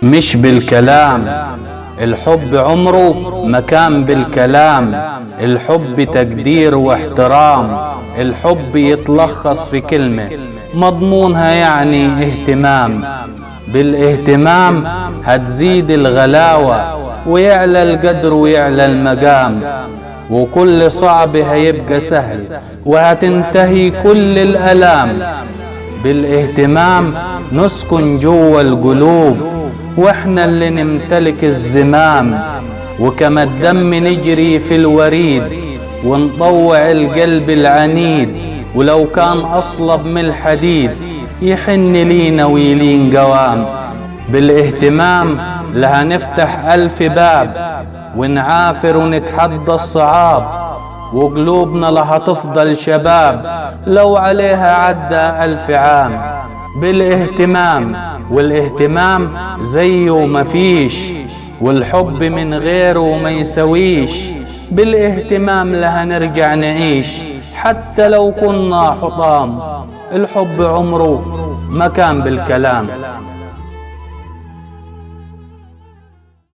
مش بالكلام. الحب عمره ما كان بالكلام. الحب تقدير واحترام. الحب يتلخص في كلمة مضمونها يعني اهتمام. بالاهتمام هتزيد الغلاوة ويعلى القدر ويعلى المقام، وكل صعب هيبقى سهل وهتنتهي كل الألام. بالاهتمام نسكن جوا القلوب واحنا اللي نمتلك الزمام، وكما الدم نجري في الوريد ونطوع القلب العنيد، ولو كان أصلب من الحديد يحن لينا ويلين قوام. بالاهتمام لها نفتح 1000 باب ونعافر ونتحدى الصعاب، وقلوبنا لها تفضل شباب لو عليها عدى 1000 عام. بالاهتمام، والاهتمام زيه مفيش، والحب من غيره ما يسويش. بالاهتمام لها نرجع نعيش حتى لو كنا حطام. الحب عمره ما كان بالكلام.